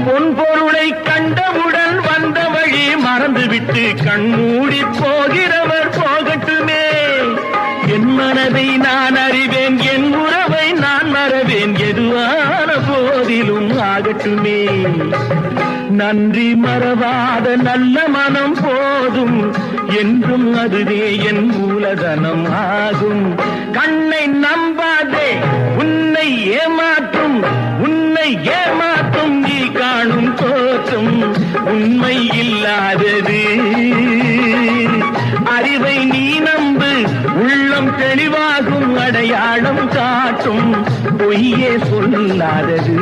பொன் பொருளை கண்டவுடன் வந்த வழி மறந்துவிட்டு கண்மூடி போகிறவர் போகட்டுமே. என் மனதை நான் அறிவேன், என் உறவை நான் மறவேன், எதுவான போதிலும் ஆகட்டுமே. நன்றி மறவாத நல்ல மனம் போதும், என்றும் அதுவே என் மூலதனம் ஆகும். கண்ணை நம்பாதே, உன்னை ஏமாற்றும், உன்னை ஏமாற்றும் நீ காணும் தோற்றம் உண்மை இல்லாதது. அறிவை நீ நம்பு, உள்ளம் தெளிவாகும், அடையாளம் காட்டும் பொய்யே சொல்லாதது.